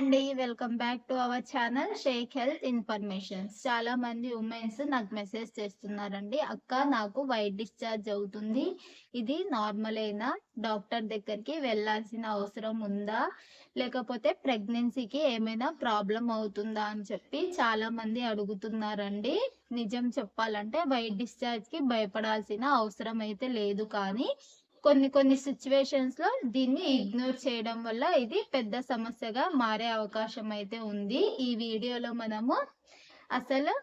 అండి. Welcome back to our channel Shaik health informations. చాలా మంది ఉమెన్స్ నాకు మెసేజ్ చేస్తున్నారండి. అక్క, నాకు వైట్ డిశ్చార్జ్ అవుతుంది. ఇది నార్మలేనా? డాక్టర్ దగ్గరికి వెళ్ళాల్సిన అవసరం ఉందా? లేకపోతే ప్రెగ్నెన్సీకి ఏమైనా ప్రాబ్లం అవుతుందా అని చెప్పి చాలా మంది అడుగుతున్నారండి. నిజం చెప్పాలంటే వైట్ డిశ్చార్జ్కి భయపడాల్సిన అవసరం అయితే లేదు. కానీ కొన్ని కొన్ని సిచ్యువేషన్స్ లో దీన్ని ఇగ్నోర్ చేయడం వల్ల ఇది పెద్ద సమస్యగా మారే అవకాశం అయితే ఉంది. ఈ వీడియోలో మనము అసలు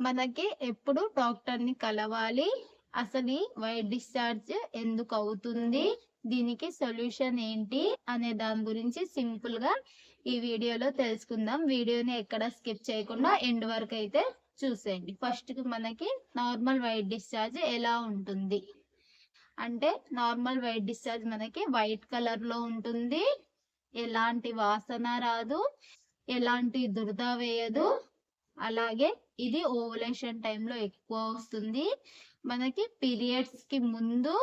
మనకి ఎప్పుడు డాక్టర్ ని కలవాలి, అసలు ఈ వైట్ డిశ్చార్జ్ ఎందుకు అవుతుంది, దీనికి సొల్యూషన్ ఏంటి అనే దాని గురించి సింపుల్ గా ఈ వీడియోలో తెలుసుకుందాం. వీడియోని ఎక్కడ స్కిప్ చేయకుండా ఎండ్ వరకు అయితే చూసేయండి. ఫస్ట్ మనకి నార్మల్ వైట్ డిశ్చార్జ్ ఎలా ఉంటుంది అంటే, నార్మల్ వైట్ డిశ్చార్జ్ మనకి వైట్ కలర్ లో ఉంటుంది. ఎలాంటి వాసన రాదు, ఎలాంటి దురద వేయదు. అలాగే ఇది ఓవులేషన్ టైంలో ఎక్కువ వస్తుంది. మనకి పీరియడ్స్ కి ముందు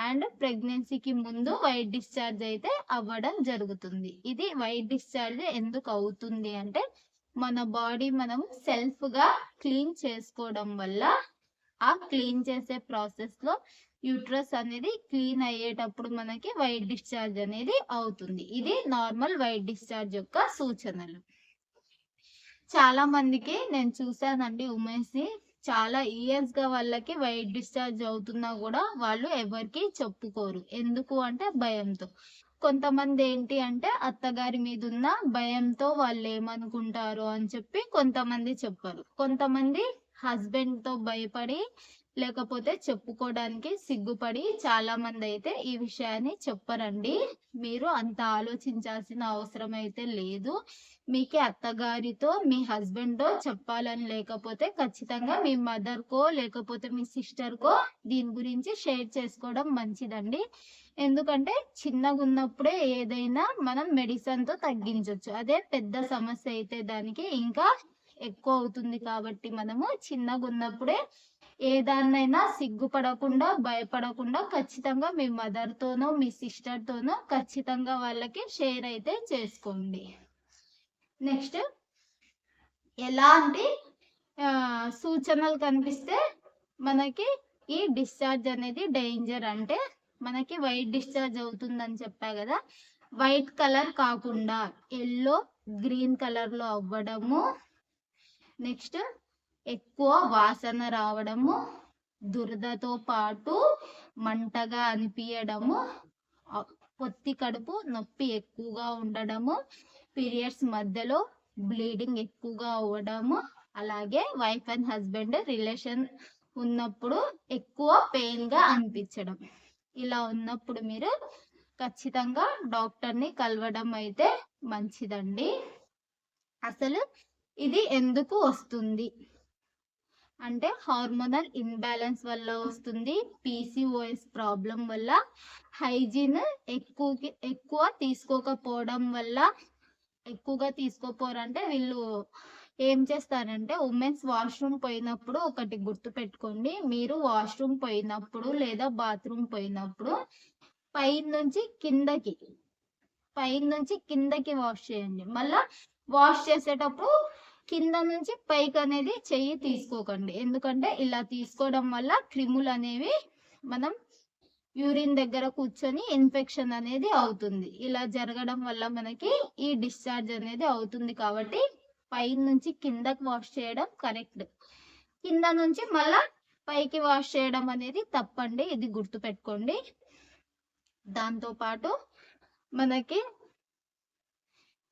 అండ్ ప్రెగ్నెన్సీకి ముందు వైట్ డిశ్చార్జ్ అయితే అవ్వడం జరుగుతుంది. ఇది వైట్ డిశ్చార్జ్ ఎందుకు అవుతుంది అంటే, మన బాడీ మనం సెల్ఫ్ గా క్లీన్ చేసుకోవడం వల్ల, ఆ క్లీన్ చేసే ప్రాసెస్ లో యూట్రస్ అనేది క్లీన్ అయ్యేటప్పుడు మనకి వైట్ డిశ్చార్జ్ అనేది అవుతుంది. ఇది నార్మల్ వైట్ డిశ్చార్జ్ యొక్క సూచనలు. చాలా మందికి నేను చూసానండి, ఉమెన్స్ ని చాలా ఇయర్స్ గా వాళ్ళకి వైట్ డిశ్చార్జ్ అవుతున్నా కూడా వాళ్ళు ఎవరికి చెప్పుకోరు. ఎందుకు అంటే భయంతో. కొంతమంది ఏంటి అంటే అత్తగారి మీద ఉన్న భయంతో వాళ్ళు ఏమనుకుంటారు అని చెప్పి కొంతమంది చెప్పరు. కొంతమంది హస్బెండ్ తో భయపడి, లేకపోతే చెప్పుకోవడానికి సిగ్గుపడి చాలా మంది అయితే ఈ విషయాన్ని చెప్పరండి. మీరు అంత ఆలోచించాల్సిన అవసరం అయితే లేదు. మీకే అత్తగారితో మీ హస్బెండ్ తో చెప్పాలని లేకపోతే ఖచ్చితంగా మీ మదర్ కో లేకపోతే మీ సిస్టర్ కో దీని గురించి షేర్ చేసుకోవడం మంచిదండి. ఎందుకంటే చిన్నగా ఉన్నప్పుడే ఏదైనా మనం మెడిసిన్ తో తగ్గించవచ్చు. అదే పెద్ద సమస్య అయితే దానికి ఇంకా ఎక్కువ అవుతుంది. కాబట్టి మనము చిన్నగా ఉన్నప్పుడే ఏదాన్నైనా సిగ్గుపడకుండా, భయపడకుండా ఖచ్చితంగా మీ మదర్ తోనో మీ సిస్టర్ తోనో ఖచ్చితంగా వాళ్ళకి షేర్ అయితే చేసుకోండి. నెక్స్ట్, ఎలాంటి సూచనలు కనిపిస్తే మనకి ఈ డిశ్చార్జ్ అనేది డేంజర్ అంటే, మనకి వైట్ డిశ్చార్జ్ అవుతుందని చెప్పా కదా, వైట్ కలర్ కాకుండా ఎల్లో, గ్రీన్ కలర్ లో అవ్వడము. నెక్స్ట్, ఎక్కువ వాసన రావడము, దురదతో పాటు మంటగా అనిపించడము, పొత్తి కడుపు నొప్పి ఎక్కువగా ఉండడము, పీరియడ్స్ మధ్యలో బ్లీడింగ్ ఎక్కువగా అవ్వడము, అలాగే వైఫ్ అండ్ హస్బెండ్ రిలేషన్ ఉన్నప్పుడు ఎక్కువ పెయిన్ గా అనిపించడం. ఇలా ఉన్నప్పుడు మీరు ఖచ్చితంగా డాక్టర్ ని కలవడం అయితే మంచిదండి. అసలు ఇది ఎందుకు వస్తుంది అంటే, హార్మోనల్ ఇన్బ్యాలెన్స్ వల్ల వస్తుంది. పీసీఓఎస్ ప్రాబ్లం వల్ల, హైజీన్ ఎక్కువ తీసుకోకపోవడం వల్ల. ఎక్కువగా తీసుకోపోరంటే వీళ్ళు ఏం చేస్తారంటే, ఉమెన్స్ వాష్రూమ్ పోయినప్పుడు ఒకటి గుర్తు పెట్టుకోండి. మీరు వాష్రూమ్ పోయినప్పుడు లేదా బాత్రూమ్ పోయినప్పుడు పైనుంచి కిందకి వాష్ చేయండి. మళ్ళా వాష్ చేసేటప్పుడు కింద నుంచి పైకి అనేది చెయ్యి తీసుకోకండి. ఎందుకంటే ఇలా తీసుకోవడం వల్ల క్రిములు అనేవి మనం యూరిన్ దగ్గర కూర్చొని ఇన్ఫెక్షన్ అనేది అవుతుంది. ఇలా జరగడం వల్ల మనకి ఈ డిశ్చార్జ్ అనేది అవుతుంది. కాబట్టి పైన నుంచి కిందకి వాష్ చేయడం కరెక్ట్, కింద నుంచి మళ్ళా పైకి వాష్ చేయడం అనేది తప్పండి. ఇది గుర్తు పెట్టుకోండి. దాంతో పాటు మనకి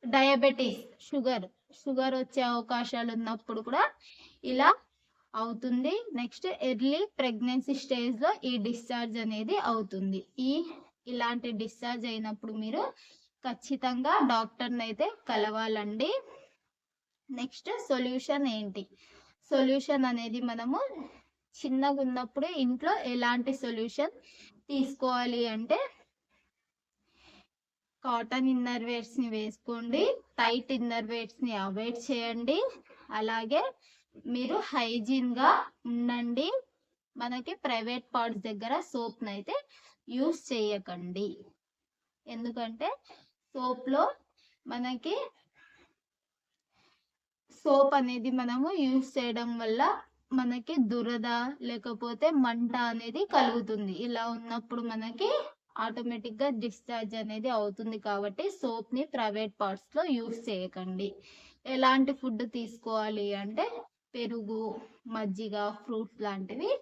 డయాబెటీస్, షుగర్ వచ్చే అవకాశాలు ఉన్నప్పుడు కూడా ఇలా అవుతుంది. నెక్స్ట్, ఎర్లీ ప్రెగ్నెన్సీ స్టేజ్ లో ఈ డిశ్చార్జ్ అనేది అవుతుంది. ఇలాంటి డిశ్చార్జ్ అయినప్పుడు మీరు ఖచ్చితంగా డాక్టర్ని అయితే కలవాలండి. నెక్స్ట్, సొల్యూషన్ ఏంటి? సొల్యూషన్ అనేది మనము చిన్నగా ఉన్నప్పుడే ఇంట్లో ఎలాంటి సొల్యూషన్ తీసుకోవాలి అంటే, కాటన్ ఇన్నర్ వేర్స్ ని వేసుకోండి, టైట్ ఇన్నర్ వేర్స్ ని అవాయిడ్ చేయండి. అలాగే మీరు హైజీన్ గా ఉండండి. మనకి ప్రైవేట్ పార్ట్స్ దగ్గర సోప్ నైతే యూస్ చేయకండి. ఎందుకంటే సోప్ లో మనకి సోప్ అనేది మనము యూస్ చేయడం వల్ల మనకి దురద లేకపోతే మంట అనేది కలుగుతుంది. ఇలా ఉన్నప్పుడు మనకి ఆటోమేటిక్ గా డిశ్చార్జ్ అనేది అవుతుంది. కాబట్టి సోప్ ని ప్రైవేట్ పార్ట్స్ లో యూస్ చేయకండి. ఎలాంటి ఫుడ్ తీసుకోవాలి అంటే పెరుగు, మజ్జిగ, ఫ్రూట్స్ లాంటివి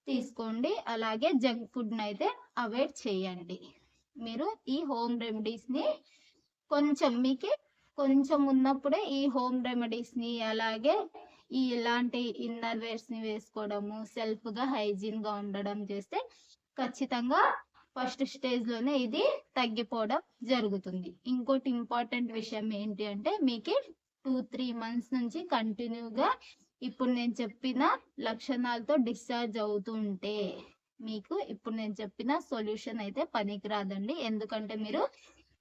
తీసుకోండి. అలాగే జంక్ ఫుడ్ అయితే అవాయిడ్ చేయండి. మీరు ఈ హోమ్ రెమెడీస్ ని మీకు కొంచెం ఉన్నప్పుడే ఈ హోమ్ రెమెడీస్ ని అలాగే ఇలాంటి ఇన్నర్ వేర్స్ ని వేసుకోవడము, సెల్ఫ్ గా హైజీన్ గా ఉండడం చేస్తే ఖచ్చితంగా ఫస్ట్ స్టేజ్ లోనే ఇది తగ్గిపోవడం జరుగుతుంది. ఇంకోటి ఇంపార్టెంట్ విషయం ఏంటి అంటే మీకు 2-3 మంత్స్ నుంచి కంటిన్యూగా ఇప్పుడు నేను చెప్పిన లక్షణాలతో డిశ్చార్జ్ అవుతూ ఉంటే మీకు ఇప్పుడు నేను చెప్పిన సొల్యూషన్ అయితే పనికిరాదండి. ఎందుకంటే మీరు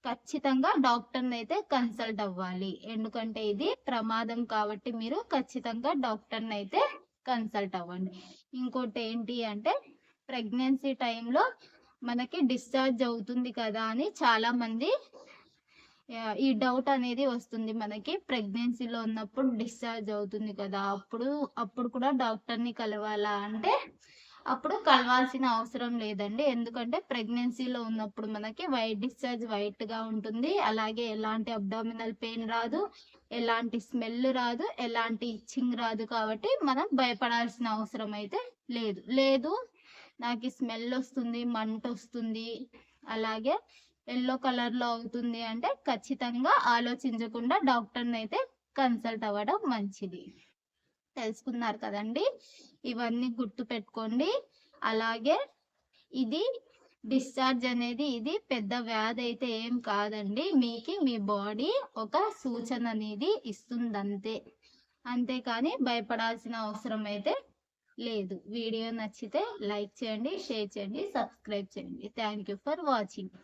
ఖచ్చితంగా డాక్టర్ని అయితే కన్సల్ట్ అవ్వాలి. ఎందుకంటే ఇది ప్రమాదం కాబట్టి మీరు ఖచ్చితంగా డాక్టర్ని అయితే కన్సల్ట్ అవ్వండి. ఇంకోటి ఏంటి అంటే ప్రెగ్నెన్సీ టైంలో మనకి డిశ్చార్జ్ అవుతుంది కదా అని చాలా మంది ఈ డౌట్ అనేది వస్తుంది. మనకి ప్రెగ్నెన్సీలో ఉన్నప్పుడు డిశ్చార్జ్ అవుతుంది కదా, అప్పుడు కూడా డాక్టర్ని కలవాలా అంటే అప్పుడు కలవాల్సిన అవసరం లేదండి. ఎందుకంటే ప్రెగ్నెన్సీలో ఉన్నప్పుడు మనకి వైట్ డిశ్చార్జ్ వైట్ గా ఉంటుంది. అలాగే ఎలాంటి అబ్డామినల్ పెయిన్ రాదు, ఎలాంటి స్మెల్ రాదు, ఎలాంటి ఇచ్చింగ్ రాదు. కాబట్టి మనం భయపడాల్సిన అవసరం అయితే లేదు. నాకు స్మెల్ వస్తుంది, మంట వస్తుంది, అలాగే ఎల్లో కలర్ లో అవుతుంది అంటే ఖచ్చితంగా ఆలోచించకుండా డాక్టర్ని అయితే కన్సల్ట్ అవ్వడం మంచిది. తెలుసుకున్నారు కదండి. ఇవన్నీ గుర్తు పెట్టుకోండి. అలాగే ఇది డిశ్చార్జ్ అనేది ఇది పెద్ద వ్యాధి అయితే ఏం కాదండి. మీ బాడీ ఒక సూచన అనేది ఇస్తుంది అంతేకాని భయపడాల్సిన అవసరం అయితే లేదు. వీడియో నచ్చితే లైక్ చేయండి, షేర్ చేయండి, సబ్స్క్రైబ్ చేయండి. Thank you for watching.